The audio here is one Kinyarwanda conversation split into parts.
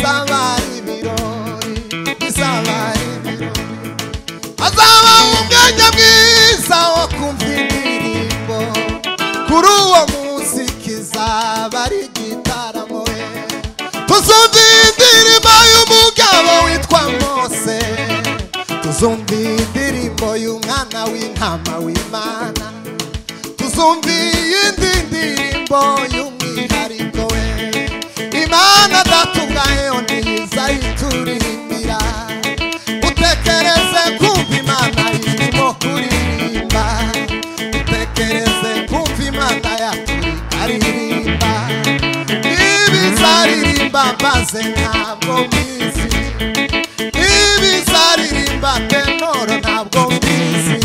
bizabari ibirori, bizabari ibirori. Azaba umwanya mwiza wo kumva indirimbo, kuri uwo munsi kizaba ari igitaramo. Tuzumva indirimbo y'umugabo witwa Mose, tuzumva indirimbo y'umwana w'intama w'Imana, tuzumva iyindi ndirimbo y'umwihariko we. Imana datubwayo ntizayituririmira, utekereze kumva Imana irimo kuririmba, utekereze kumva Imana yaturi aririmba. Ibizaririmba maze ntabwo mbizi, ibizaririmba tenoro ntabwo mbizi,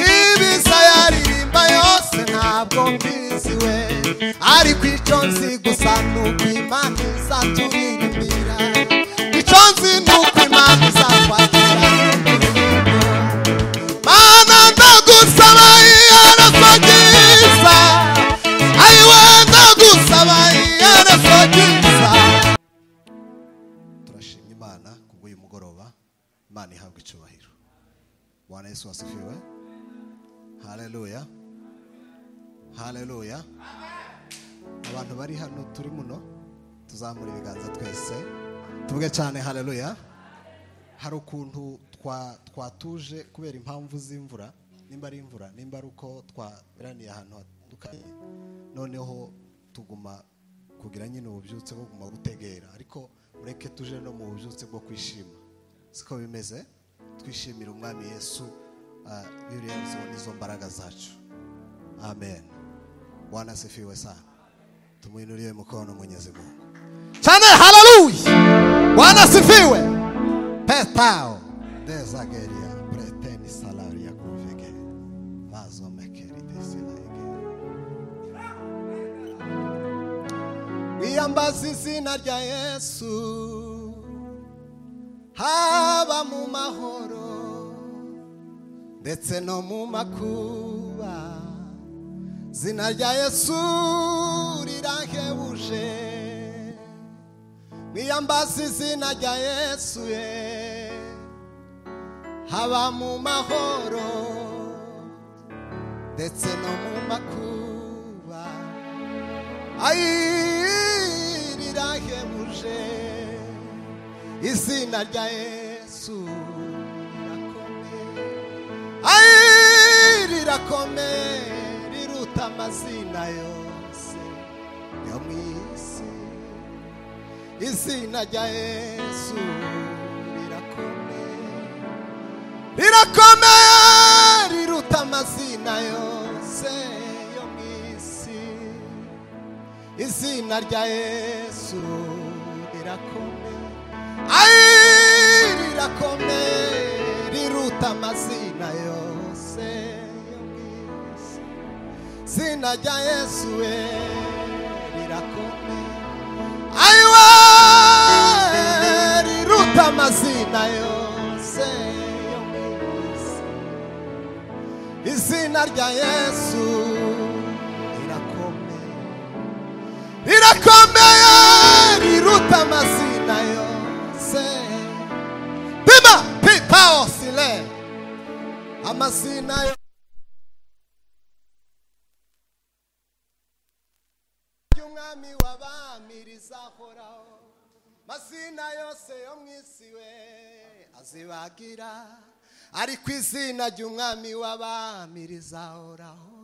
ibizayaririmba yose ntabwo mbizi we. Ariko icyo nzi gusa nuko Imana izaturirimbira, icyo nzi nuko Imana izatwakira. Mana ndagusaba iherezo ryiza, ayiwe ndagusaba iherezo ryiza. Turashimye Imana kubw'uyu mugoroba. Imana ihabwe icyubahiro. Bwana Yesu asifiwe. Haleluya, haleluya. Abantu bari hano turi muno tuzamura ibiganza twese tuvuge cyane haleluya. Hari ukuntu twatuje kubera impamvu z'imvura, nimba ari imvura, nimba ari uko twaberaniye ahantu hatandukanye, noneho tuguma kugira nyine ububyutse bwo guma gutegera, ariko mureke tuje no mu bubyutse bwo kwishima. Siko bimeze, twishimira umwami Yesu biriyanzo nizo mbaraga zacu. Amen. Bwana asifiwe sana. Tumuinulie mkono Mwenyezi Mungu. Chane haleluya. Bwana asifiwe. Petao dezageria preteni salaria kuvege. Mazo mekeri desilage. Wiyambazi izina rya Yesu, haba mu mahoro ndetse no mu makuba. Zina rya Yesu rirahebuje, mwiyambaze izina rya Yesu ye, haba mu mahoro ndetse no mu makuba. Ayi rirahebuje, izina rya Yesu rirakomeye, ayi rirakomeye, riruta amazina yose yo mw'isi. Izina rya Yesu rirakomeye, rirakomeye, riruta amazina yose yo mw'isi. Izina rya Yesu rirakomeye, ayi rirakomeye, riruta amazina yose yo mw'isi. Zina rya Yesu rirakomeye, ayiwe riruta amazina yose yo mw'isi. Izina rya Yesu rirakomeye, rirakomeye, riruta amazina yose. Bima pipao sile amazina yose. Umwami w'abami rizahoraho, mazina yose yo mw'isi we azibagira, ariko izina ry'umwami w'abami rizahoraho.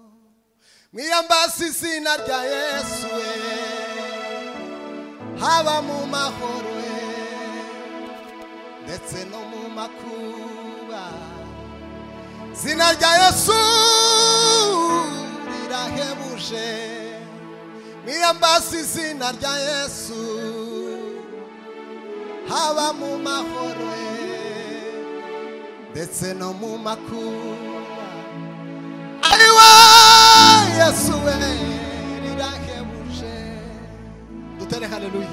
Mwiyambaze izina rya Yesu we, haba mu mahoro we ndetse no mu makuba. Zina rya Yesu rirahebuje, mwiyambaze izina rya Yesu, haba mu mahoro ndetse no mu makuba. Ayiwe Yesu we rirahebuje. Dutere haleluya.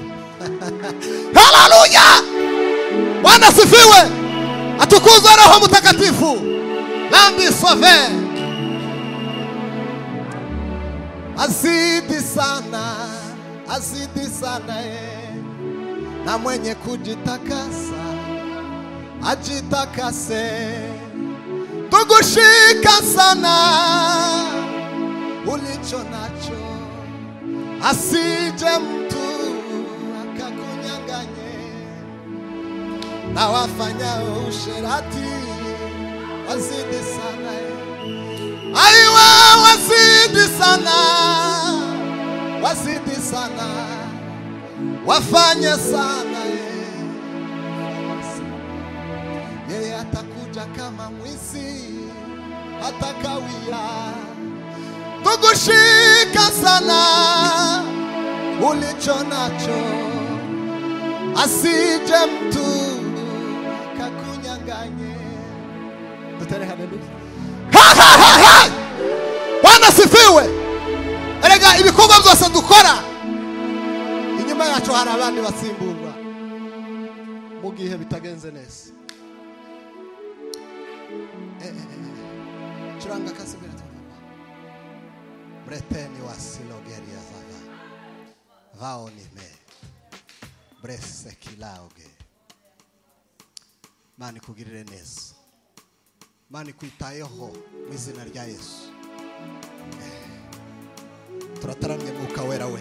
Haleluya. Bwana asifiwe. Atukuzwe Roho Mtakatifu. Lambi sove. Azidi sana na mwenye kujitakasa ajitakase. Tugushika sana ulicho nacho, asije mtu akakunyanganye. Na wafanyao usherati wazidi sana, aiwa wazidi sana, wazidi sana, wafanye sana. Yeye atakuja kama mwizi, atakawia. Tugushika sana ulicho nacho, asije mtu akakunyanganye. Tutere haleluya. Bwana sifiwe. Erega ibikorwa byose dukora inyuma yacu hari abandi basimburwa mu gihe bitagenze neza. Churanga kasibira tu. Breteni wasilogeria zava. Vao ni me. Brese kilaoge. Mani kugirire neza. Mani kwitayeho mu izina rya Yesu. Turataramye mwuka wera we.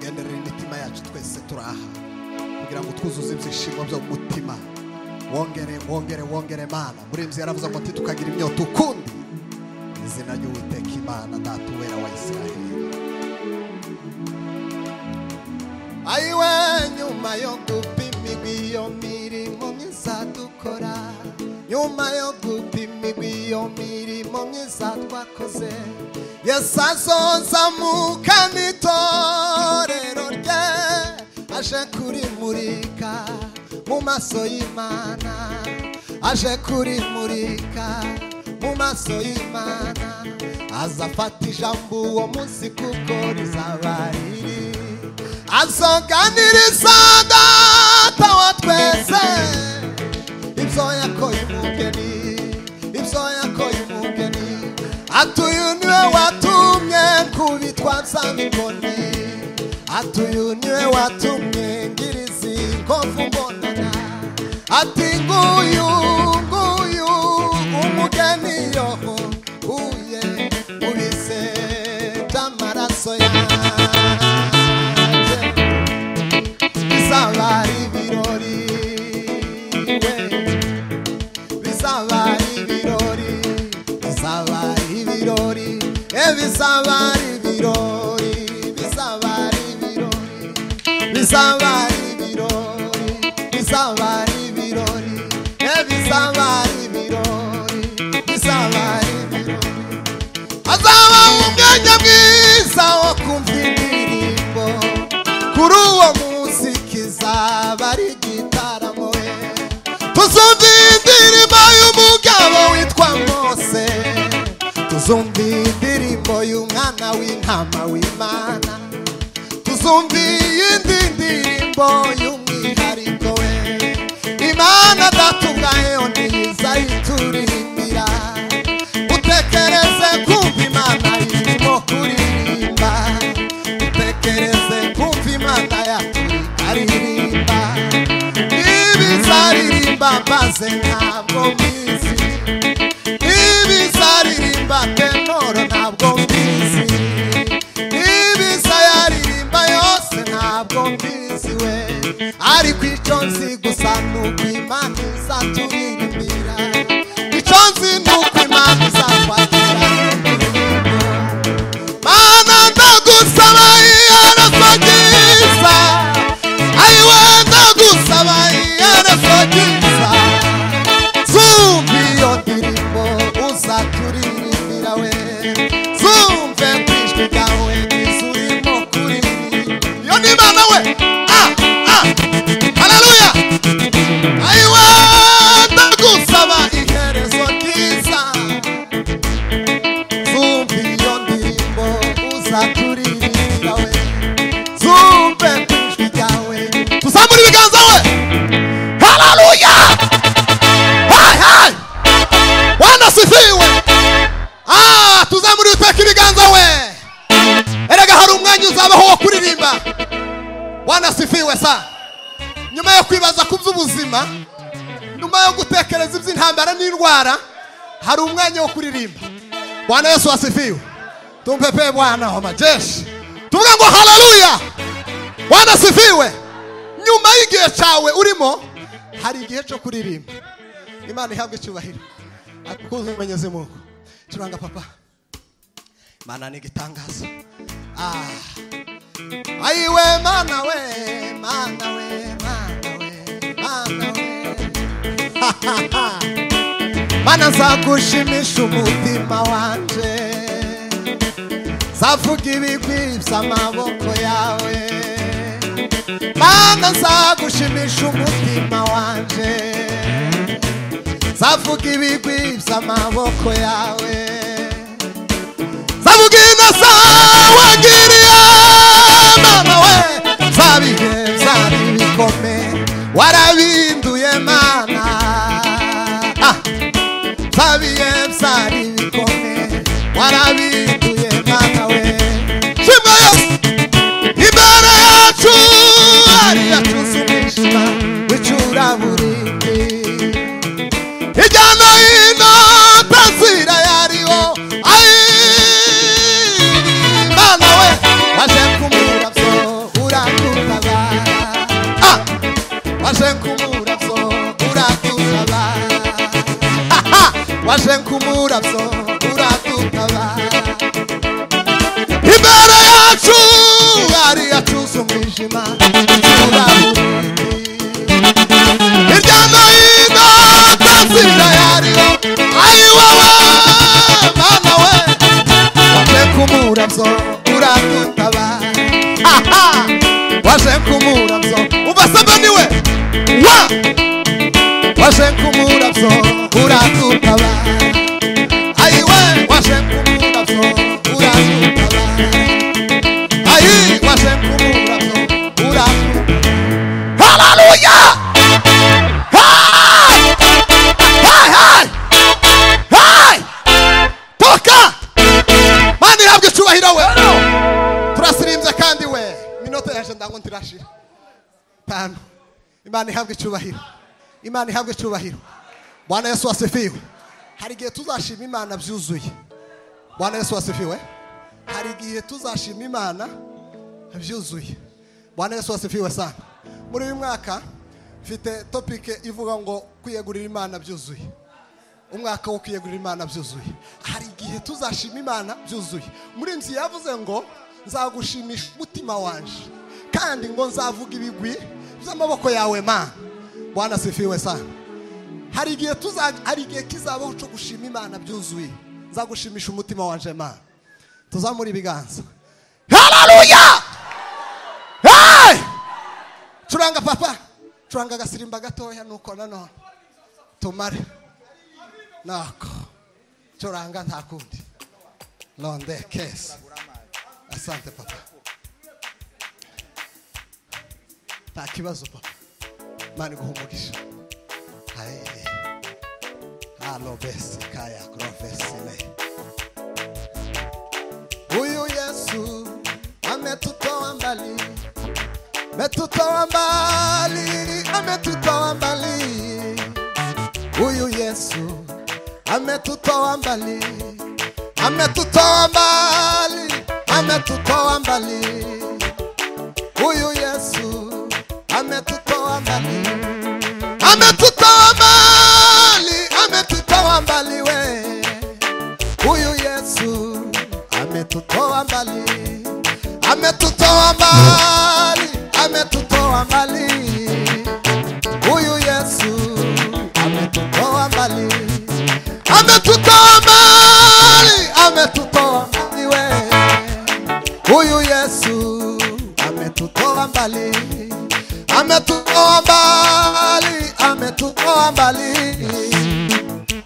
Genderera imitima yacu twese turaha kugira ngo twuzuze ibyishimo byo mutima. Wongere mana. Murimzi yaravuze ngo tukagira imyota ukundi. Izina ry'Uwiteka Imana Data wera wa Isiraheli. Aiwe nyuma yo gupima iyo mirimo myiza dukora, nyuma yo gupima iyo mirimo myiza twakoze, Yesu azoza mu kanitorero rye, aje kurimurika mu maso y'Imana, aje kurimurika mu maso y'Imana. Azafata ijambo uwo munsi kuko rizaba riri, azoganiriza Data wa twese ibyo yakoye umugeni, ibyo yakoye umugeni. Atuyu niwe watumye kubitwaza inkoni, atuyu niwe watumye ngirizi nkovu mbonana. Ati nguyu umugeni yoho uye ubise by'amaraso yanjye. Bizaba ibirori we, bizaba ibirori, bizaba ibirori, bizaba ibirori, bizaba ibirori, bizaba ibirori, bizaba ibirori, bizaba ibirori, bizaba ibirori. Azaba umwanya mwiza wo kumva indirimbo, kuri uwo munsi kizaba ari igitaramo we. Tuzumva indirimbo y'umugabo witwa Mose, tuzumva indirimbo y'umwana w'intama w'Imana, tuzumva iyindi ndirimbo y'umwihariko we. Imana Data ubwayo niza ituririmbira. Utekereze kumva Imana irimo kuririmba, utekereze kumva Imana yaturirimba. Ibizaririmba maze ntabwo mbizi, ibizaririmba tenoro ntabwo mbizi, ibizayaririmba yose ntabwo mbizi we. Ariko icyo nzi gusa nuko Imana izaturirimbira, icyo nzi nuko Imana izatwakira. Mana ndagusaba iherezo ryiza, aiwe ndagusaba iherezo ryiza. Zumva iyo ndirimbo uzaturirimbira we, zumve kw'ijwi ryawe ryiza urimo kuririmba. Iyo ni Imana we. Haleluya. Aiwe ndagusaba iherezo ryiza, zumva iyo ndirimbo uzaturirimbira we, zumve kw'ijwi ryawe. Tuzamura ibiganza we. Haleluya. Bwana sifiwe. Tuzamura uteka ibiganza we. Erega hari umwanya uzabaho wo kuririmba. Bwana sifiwe sa. nyuma yo kwibaza ku by'ubuzima, nyuma yo gutekereza iby'intambara n'indwara, hari umwanya wo kuririmba. Bwana Yesu asifiwe. Tumpepe Bwana wa majeshi, tuvuga ngo haleluya. Bwana asifiwe. Nyuma y'igihe cyawe urimo, hari igihe cyo kuririmba. Imana ihabwe icyubahiro. Akuze Mwenyezi Mungu. Turanga papa. Mana ni gitangaza. Aiwe mana we, mana we, mana we, mana we. Mana nzagushimisha umutima wanje, zavuga ibigwi by'amaboko yawe. Mana nzagushimisha umutima wanje, zavuga ibigwi by'amaboko yawe. Zavuga ineza wagiriye mana we, zabihe byari bikomeye warabinduye mana. Zabihe byari bikomeye warabinduye mana we. Shimwa Yesu imbere yacu ari yatuzumishima w'icuraburindi, hirya no hino tazira yariho. Mana we waje kumuravyo uradutabara, waje kumuravyo uradutabara, waje kumuravyo uradutabara. Imbere yacu ari yatuzumishima w'icuraburindi, hirya no hino tazira yariho. Wowe mana we waje kumuravyo uradutabara, waje kumuravyo ubasaba niwe waje kumuravyo uradutabara. Aiwe waje kumuravyo uradutabara, waje kumuravyo uradutabara. Hallelujah. Mani habwe icyubahiro we. Turasirimbye kandi we minota yaje ndango ntirashira tano. Imana ihabwe icyubahiro, Imana ihabwe icyubahiro. Bwana Yesu asifiwe. Hari igihe tuzashima Imana byuzuye. Bwana Yesu asifiwe. Hari igihe tuzashima Imana byuzuye. Bwana Yesu asifiwe sana. Muri uyu mwaka mfite topic ivuga ngo kwiyegurira Imana byuzuye. Umwaka wo kwiyegurira Imana byuzuye. Hari igihe tuzashima Imana byuzuye. Muri nzi yavuze ngo nzagushimisha umutima wanje, kandi ngo nzavuga ibigwi by'amaboko yawe Mana. Bwana asifiwe sana. Hari igihe kizabaho cyo gushima Imana byuzuye. Nzagushimisha umutima wanje Mana. Tuzamura ibiganza. Hallelujah. Hey! Turanga papa, turanga gasirimba gatoya nuko nanone tumare nako turanga nta kundi. Londe kesi. Asante papa. Nta kibazo papa. Mani guhumugisha. Halo besi kaya krofesile. Huyu Yesu ametutoa mbali, ametutoa mbali, ametutoa mbali. Huyu Yesu ametutoa mbali, ametutoa mbali, ametutoa mbali. Huyu Yesu ametutoa mbali, ametutoa mbali, ametutoa mbali we. Huyu Yesu ametutoa mbali, ametutoa mbali, ametutoa mbali. Huyu Yesu ametutoa mbali, ametutoa mbali, ametutoa mbali we. Huyu Yesu ametutoa mbali, ametutoa mbali, ametutoa mbali.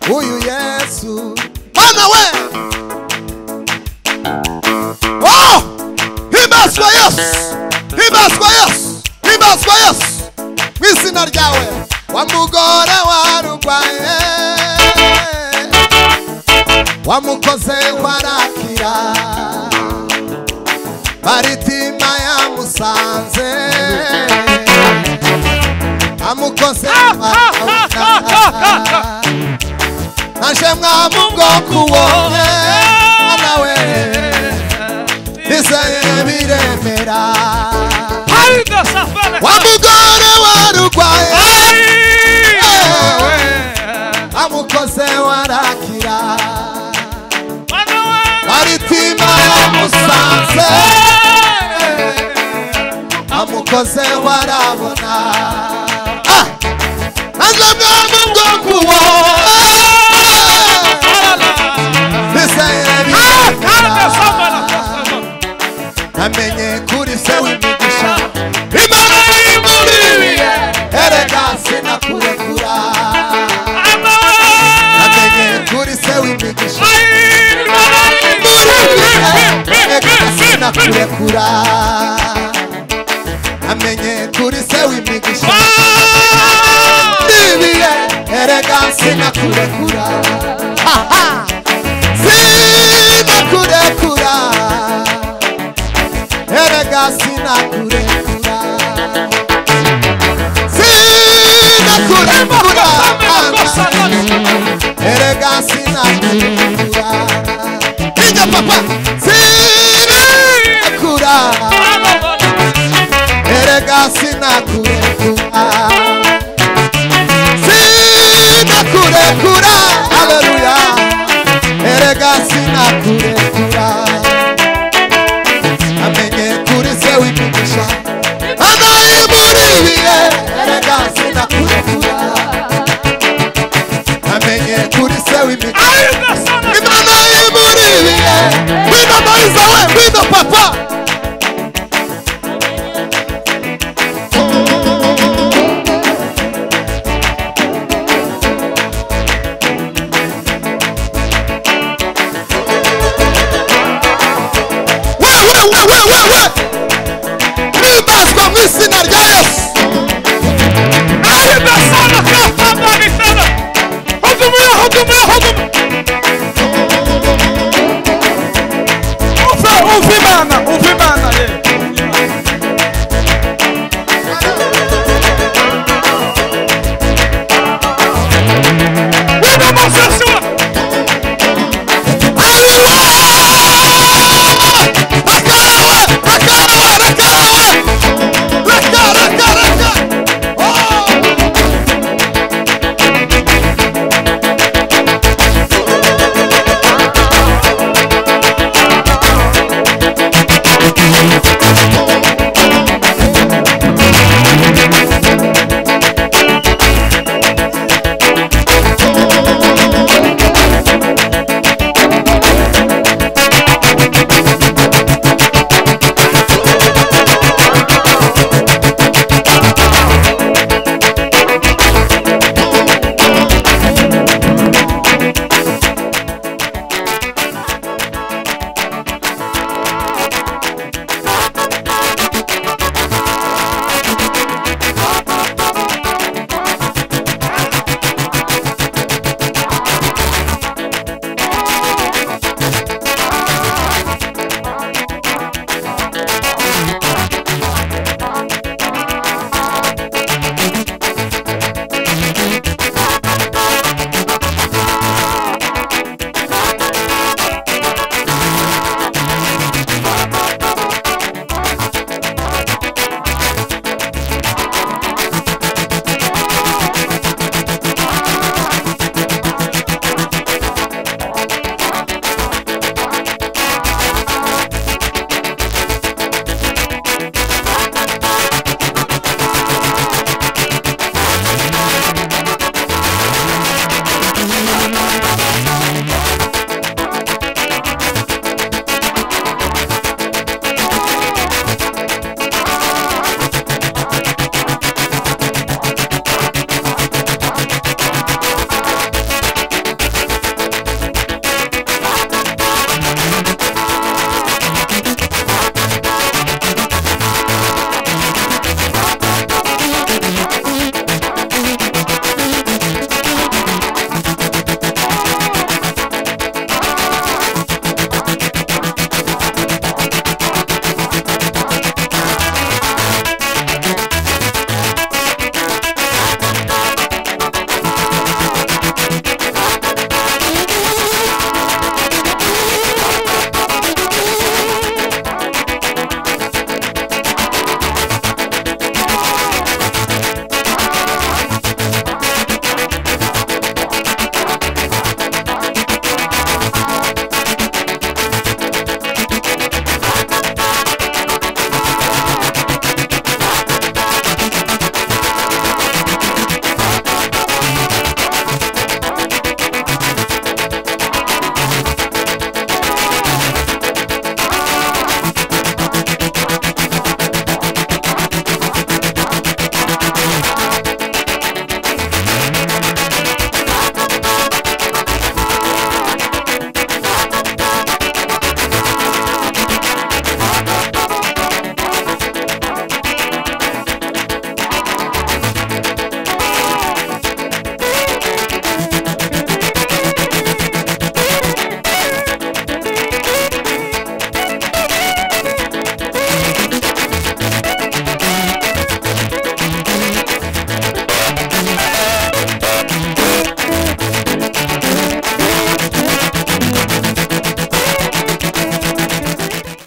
Huyu Yesu Bwana we. Oh! Himbazwa Yesu, himbazwa Yesu, himbazwa Yesu. Mwizina ryawe wa mugore warugwaye, wamukoze warakira, baritima yamusanze. wamukoze naje mwamungo kuwonye nawe nizeye biremera wamugore warugwaye amukoze warakira maritima yamusanze amukoze warabona naje mwamungo kuwonye nizeye biremera namenye kuri se w'imigisha imana imuriye erega sinakurekura namenye kuri se w'imigisha imana imuriye erega sinakurekura namenye kuri se w'imigisha imuriye erega sinakurekura sinakurekura erega sinakurekura sinakurekura